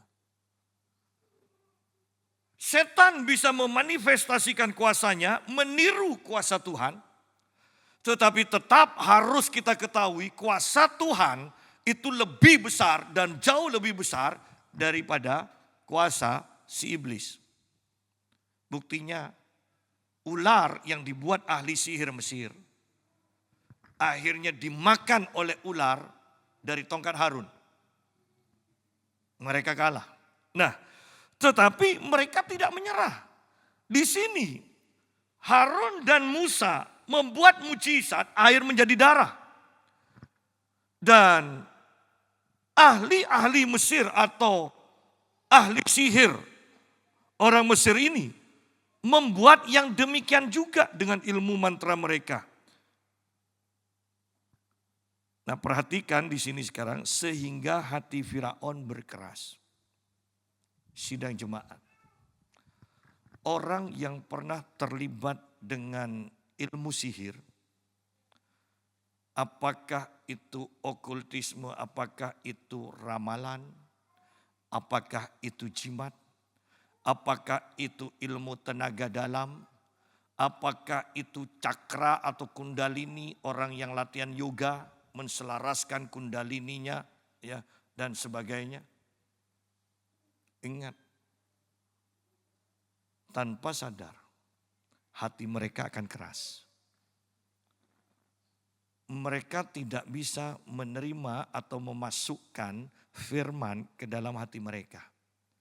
Setan bisa memanifestasikan kuasanya, meniru kuasa Tuhan. Tetapi tetap harus kita ketahui kuasa Tuhan itu lebih besar dan jauh lebih besar daripada kuasa si iblis. Buktinya ular yang dibuat ahli sihir Mesir akhirnya dimakan oleh ular dari tongkat Harun. Mereka kalah. Nah, tetapi mereka tidak menyerah. Di sini Harun dan Musa membuat mujizat air menjadi darah. Dan ahli-ahli Mesir atau ahli sihir orang Mesir ini membuat yang demikian juga dengan ilmu mantra mereka. Nah, perhatikan di sini sekarang, sehingga hati Firaun berkeras. Sidang jemaat. Orang yang pernah terlibat dengan ilmu sihir, apakah itu okultisme, apakah itu ramalan, apakah itu jimat, apakah itu ilmu tenaga dalam, apakah itu cakra atau kundalini, orang yang latihan yoga, menselaraskan kundalininya, ya, dan sebagainya. Ingat, tanpa sadar hati mereka akan keras. Mereka tidak bisa menerima atau memasukkan firman ke dalam hati mereka.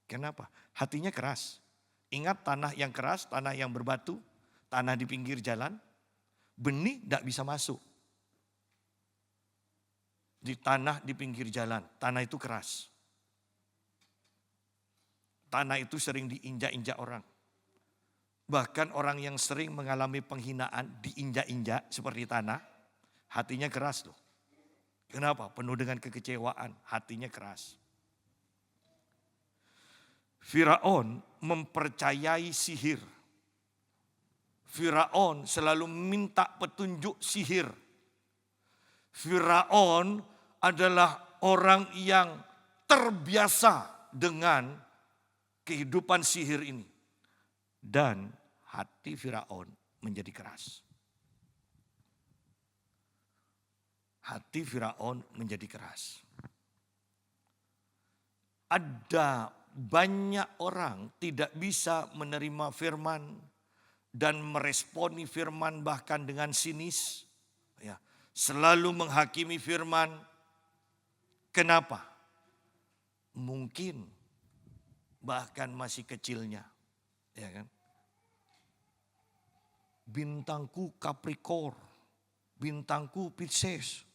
Kenapa? Hatinya keras. Ingat, tanah yang keras, tanah yang berbatu, tanah di pinggir jalan, benih tidak bisa masuk. Di tanah di pinggir jalan, tanah itu keras. Tanah itu sering diinjak-injak orang. Bahkan orang yang sering mengalami penghinaan diinjak-injak seperti tanah, hatinya keras loh. Kenapa? Penuh dengan kekecewaan, hatinya keras. Firaun mempercayai sihir. Firaun selalu minta petunjuk sihir. Firaun adalah orang yang terbiasa dengan kehidupan sihir ini. Dan hati Firaun menjadi keras. Hati Firaun menjadi keras. Ada banyak orang tidak bisa menerima firman dan meresponi firman bahkan dengan sinis. Ya, selalu menghakimi firman. Kenapa? Mungkin bahkan masih kecilnya. Ya kan? Bintangku Capricorn, bintangku Pisces.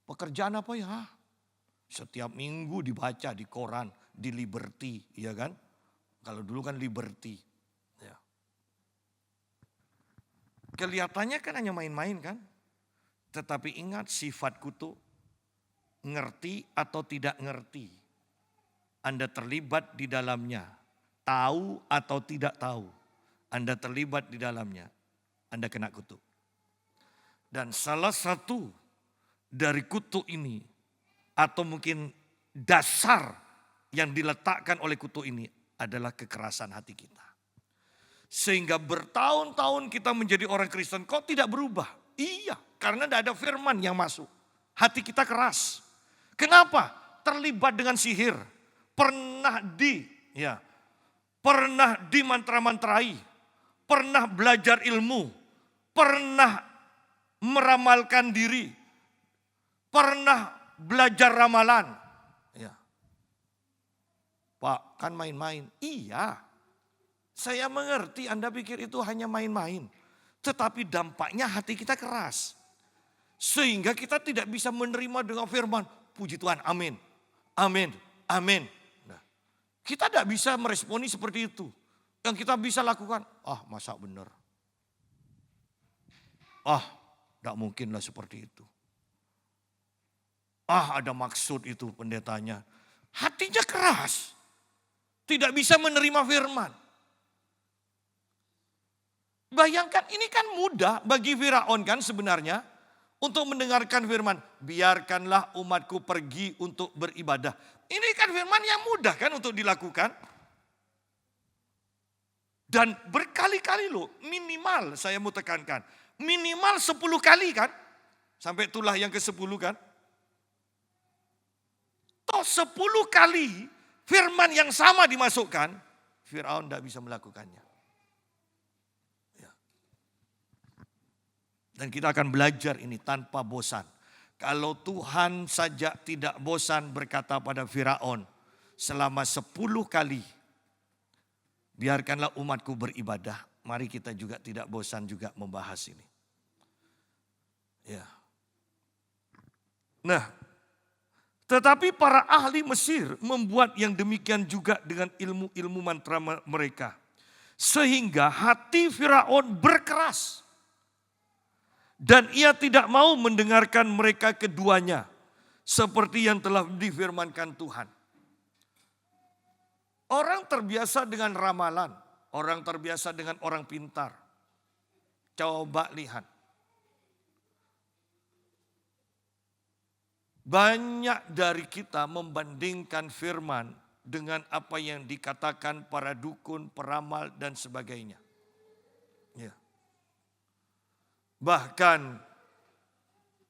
Pekerjaan apa ya? Setiap minggu dibaca di koran, di Liberty, ya kan? Kalau dulu kan Liberty. Ya. Kelihatannya kan hanya main-main kan? Tetapi ingat, sifat kutu, ngerti atau tidak ngerti. Anda terlibat di dalamnya, tahu atau tidak tahu. Anda terlibat di dalamnya, Anda kena kutu. Dan salah satu dari kutu ini, atau mungkin dasar yang diletakkan oleh kutu ini adalah kekerasan hati kita. Sehingga bertahun-tahun kita menjadi orang Kristen, kok tidak berubah? Iya, karena tidak ada firman yang masuk. Hati kita keras. Kenapa? Terlibat dengan sihir. Pernah dimantra-mantrai. Pernah belajar ilmu. Pernah meramalkan diri. Pernah belajar ramalan. Ya. Pak, kan main-main. Iya, saya mengerti Anda pikir itu hanya main-main. Tetapi dampaknya hati kita keras. Sehingga kita tidak bisa menerima dengan firman. Puji Tuhan, amin, amin, amin. Nah, kita tidak bisa meresponi seperti itu. Yang kita bisa lakukan, masa benar. Tidak mungkinlah seperti itu. Ada maksud itu pendetanya. Hatinya keras. Tidak bisa menerima firman. Bayangkan, ini kan mudah bagi Firaun kan sebenarnya. Untuk mendengarkan firman. Biarkanlah umatku pergi untuk beribadah. Ini kan firman yang mudah kan untuk dilakukan. Dan berkali-kali loh, minimal saya mau tekankan. Minimal 10 kali kan. Sampai itulah yang ke-10 kan. Toh 10 kali firman yang sama dimasukkan, Firaun tidak bisa melakukannya. Ya. Dan kita akan belajar ini tanpa bosan. Kalau Tuhan saja tidak bosan berkata pada Firaun selama 10 kali, biarkanlah umatku beribadah. Mari kita juga tidak bosan juga membahas ini. Ya. Nah, Tetapi para ahli Mesir membuat yang demikian juga dengan ilmu-ilmu mantra mereka. Sehingga hati Firaun berkeras. Dan ia tidak mau mendengarkan mereka keduanya. Seperti yang telah difirmankan Tuhan. Orang terbiasa dengan ramalan. Orang terbiasa dengan orang pintar. Coba lihat. Banyak dari kita membandingkan firman dengan apa yang dikatakan para dukun, peramal dan sebagainya. Ya. Bahkan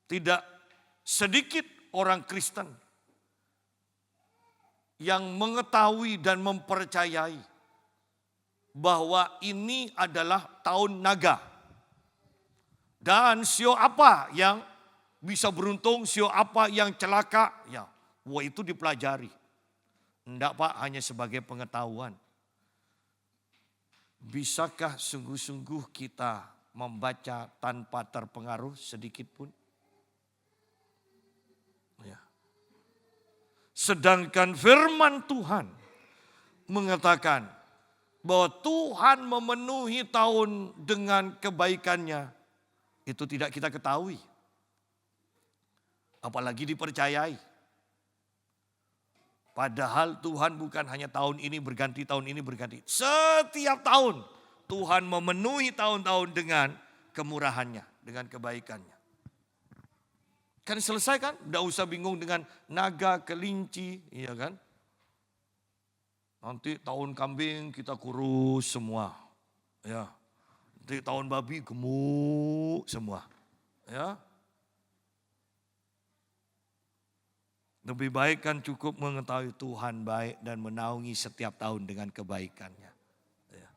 tidak sedikit orang Kristen yang mengetahui dan mempercayai bahwa ini adalah tahun naga. Dan sio apa yang bisa beruntung, sio apa yang celaka, ya, wah itu dipelajari. Enggak Pak, hanya sebagai pengetahuan. Bisakah sungguh-sungguh kita membaca tanpa terpengaruh sedikit pun? Ya. Sedangkan firman Tuhan mengatakan bahwa Tuhan memenuhi tahun dengan kebaikannya, itu tidak kita ketahui. Apalagi dipercayai. Padahal Tuhan bukan hanya tahun ini berganti, tahun ini berganti. Setiap tahun Tuhan memenuhi tahun-tahun dengan kemurahannya, dengan kebaikannya. Kan selesai kan? Tidak usah bingung dengan naga, kelinci, iya kan? Nanti tahun kambing kita kurus semua. Ya. Nanti tahun babi gemuk semua. Ya. Lebih baik kan cukup mengetahui Tuhan baik dan menaungi setiap tahun dengan kebaikannya. Ya.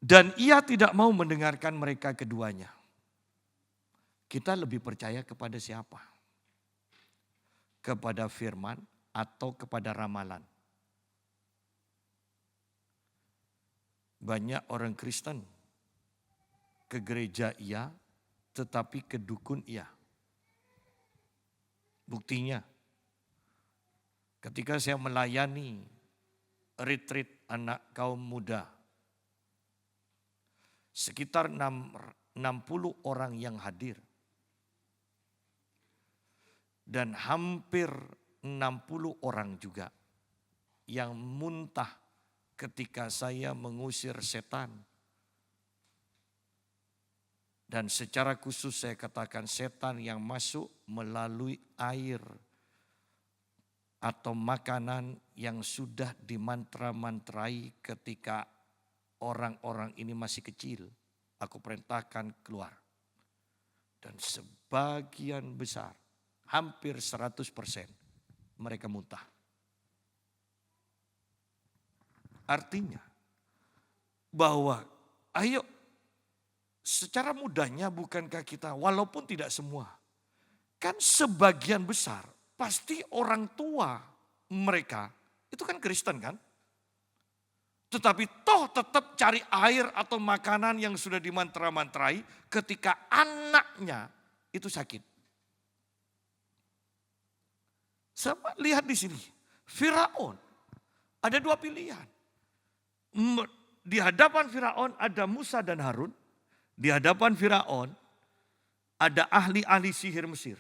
Dan ia tidak mau mendengarkan mereka keduanya. Kita lebih percaya kepada siapa? Kepada firman atau kepada ramalan? Banyak orang Kristen ke gereja iya, tetapi ke dukun iya. Buktinya, ketika saya melayani retreat anak kaum muda, sekitar 60 orang yang hadir. Dan hampir 60 orang juga yang muntah ketika saya mengusir setan. Dan secara khusus saya katakan setan yang masuk melalui air atau makanan yang sudah dimantra-mantrai ketika orang-orang ini masih kecil. Aku perintahkan keluar. Dan sebagian besar, hampir 100% mereka muntah. Artinya bahwa ayo, secara mudahnya bukankah kita, walaupun tidak semua, kan sebagian besar pasti orang tua mereka itu kan Kristen kan? Tetapi toh tetap cari air atau makanan yang sudah dimantra-mantrai ketika anaknya itu sakit. Sama lihat di sini, Firaun ada dua pilihan. Di hadapan Firaun ada Musa dan Harun. Di hadapan Firaun ada ahli-ahli sihir Mesir.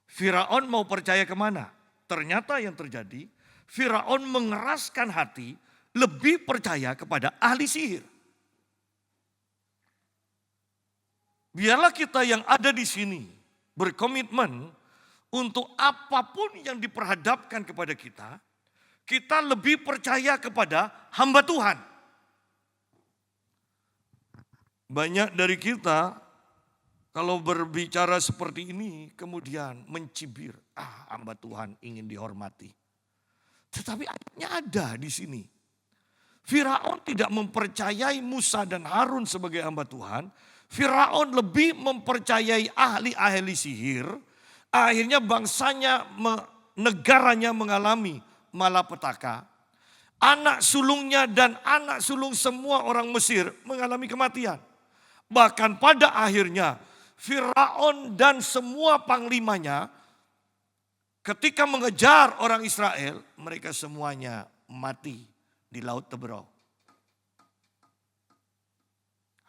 Firaun mau percaya kemana? Ternyata yang terjadi, Firaun mengeraskan hati lebih percaya kepada ahli sihir. Biarlah kita yang ada di sini berkomitmen untuk apapun yang diperhadapkan kepada kita, kita lebih percaya kepada hamba Tuhan. Banyak dari kita kalau berbicara seperti ini kemudian mencibir, hamba Tuhan ingin dihormati. Tetapi ayatnya ada di sini. Firaun tidak mempercayai Musa dan Harun sebagai hamba Tuhan. Firaun lebih mempercayai ahli-ahli sihir. Akhirnya bangsanya, negaranya mengalami malapetaka. Anak sulungnya dan anak sulung semua orang Mesir mengalami kematian. Bahkan pada akhirnya Firaun dan semua panglimanya ketika mengejar orang Israel, mereka semuanya mati di Laut Teberau.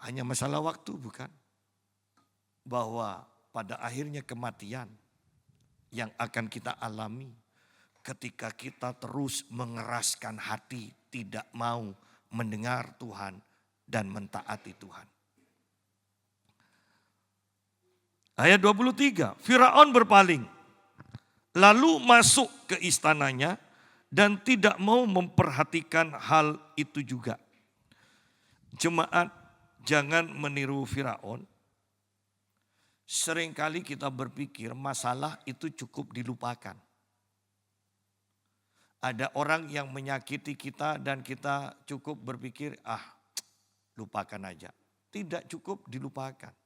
Hanya masalah waktu, bukan? Bahwa pada akhirnya kematian yang akan kita alami ketika kita terus mengeraskan hati, tidak mau mendengar Tuhan dan mentaati Tuhan. Ayat 23, Firaun berpaling, lalu masuk ke istananya dan tidak mau memperhatikan hal itu juga. Jemaat, jangan meniru Firaun. Seringkali kita berpikir masalah itu cukup dilupakan. Ada orang yang menyakiti kita dan kita cukup berpikir, lupakan aja. Tidak cukup dilupakan.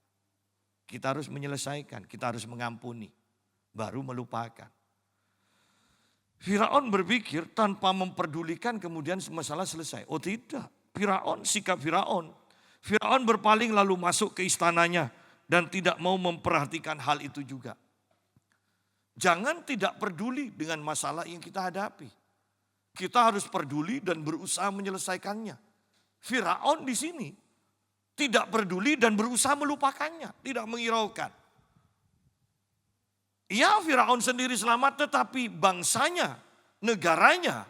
Kita harus menyelesaikan, kita harus mengampuni, baru melupakan. Firaun berpikir tanpa memperdulikan kemudian masalah selesai. Oh tidak, sikap Firaun. Firaun berpaling lalu masuk ke istananya dan tidak mau memperhatikan hal itu juga. Jangan tidak peduli dengan masalah yang kita hadapi. Kita harus peduli dan berusaha menyelesaikannya. Firaun di sini tidak peduli dan berusaha melupakannya, tidak menghiraukan. Ya, Firaun sendiri selamat, tetapi bangsanya, negaranya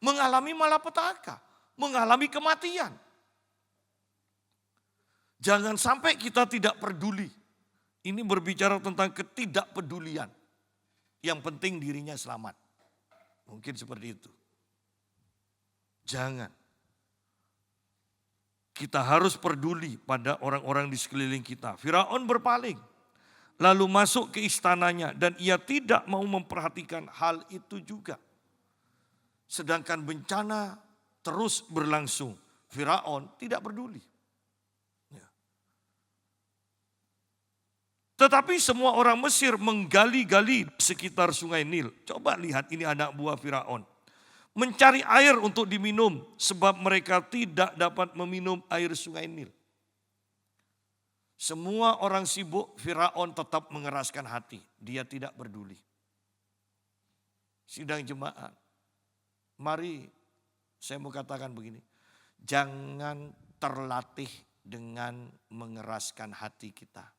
mengalami malapetaka, mengalami kematian. Jangan sampai kita tidak peduli. Ini berbicara tentang ketidakpedulian. Yang penting dirinya selamat. Mungkin seperti itu. Jangan. Kita harus peduli pada orang-orang di sekeliling kita. Firaun berpaling, lalu masuk ke istananya dan ia tidak mau memperhatikan hal itu juga. Sedangkan bencana terus berlangsung. Firaun tidak peduli. Tetapi semua orang Mesir menggali-gali di sekitar sungai Nil. Coba lihat, ini anak buah Firaun. Mencari air untuk diminum sebab mereka tidak dapat meminum air sungai Nil. Semua orang sibuk, Firaun tetap mengeraskan hati. Dia tidak peduli. Sidang jemaat, mari saya mau katakan begini. Jangan terlatih dengan mengeraskan hati kita.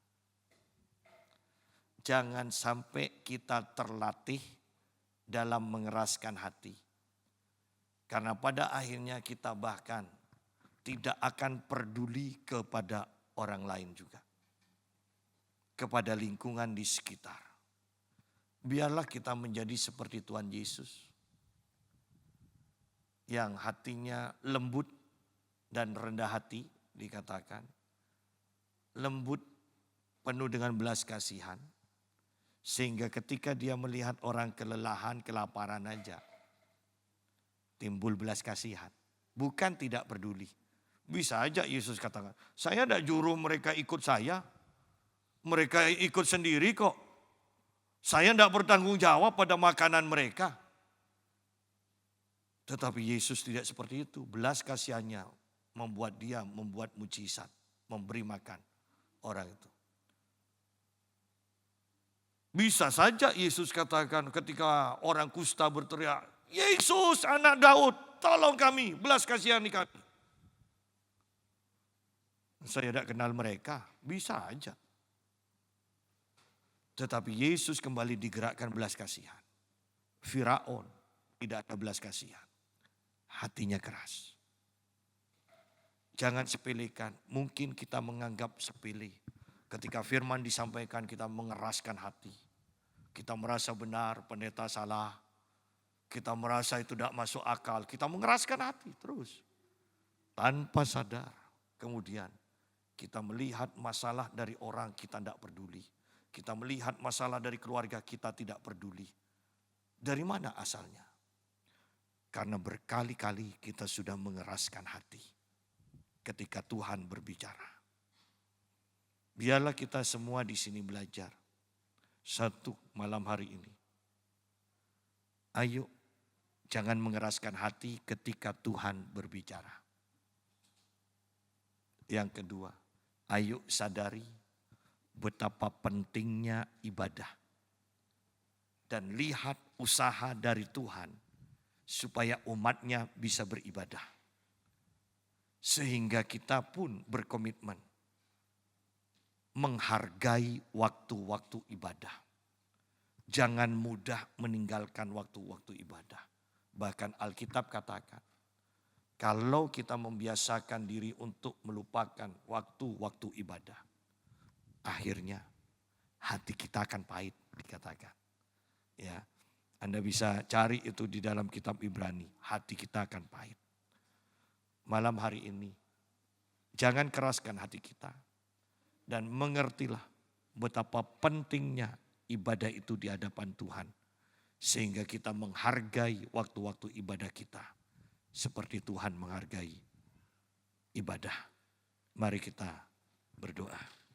Jangan sampai kita terlatih dalam mengeraskan hati. Karena pada akhirnya kita bahkan tidak akan peduli kepada orang lain juga. Kepada lingkungan di sekitar. Biarlah kita menjadi seperti Tuhan Yesus. Yang hatinya lembut dan rendah hati dikatakan. Lembut penuh dengan belas kasihan. Sehingga ketika dia melihat orang kelelahan, kelaparan aja. Timbul belas kasihan. Bukan tidak peduli. Bisa aja Yesus katakan, saya tidak juru mereka ikut saya. Mereka ikut sendiri kok. Saya tidak bertanggung jawab pada makanan mereka. Tetapi Yesus tidak seperti itu. Belas kasihannya membuat dia membuat mujizat. Memberi makan orang itu. Bisa saja Yesus katakan ketika orang kusta berteriak, Yesus anak Daud, tolong kami, belas kasihani kami. Saya tidak kenal mereka, bisa aja. Tetapi Yesus kembali digerakkan belas kasihan. Firaun tidak ada belas kasihan. Hatinya keras. Jangan sepelekan, mungkin kita menganggap sepele. Ketika firman disampaikan kita mengeraskan hati. Kita merasa benar, pendeta salah. Kita merasa itu tidak masuk akal. Kita mengeraskan hati terus. Tanpa sadar. Kemudian kita melihat masalah dari orang kita tidak peduli. Kita melihat masalah dari keluarga kita tidak peduli. Dari mana asalnya? Karena berkali-kali kita sudah mengeraskan hati. Ketika Tuhan berbicara. Biarlah kita semua di sini belajar. Satu malam hari ini. Ayo, jangan mengeraskan hati ketika Tuhan berbicara. Yang kedua, ayo sadari betapa pentingnya ibadah. Dan lihat usaha dari Tuhan supaya umatnya bisa beribadah. Sehingga kita pun berkomitmen menghargai waktu-waktu ibadah. Jangan mudah meninggalkan waktu-waktu ibadah. Bahkan Alkitab katakan, kalau kita membiasakan diri untuk melupakan waktu-waktu ibadah, akhirnya hati kita akan pahit, dikatakan. Ya, Anda bisa cari itu di dalam kitab Ibrani, hati kita akan pahit. Malam hari ini, jangan keraskan hati kita. Dan mengertilah betapa pentingnya ibadah itu di hadapan Tuhan. Sehingga kita menghargai waktu-waktu ibadah kita. Seperti Tuhan menghargai ibadah. Mari kita berdoa.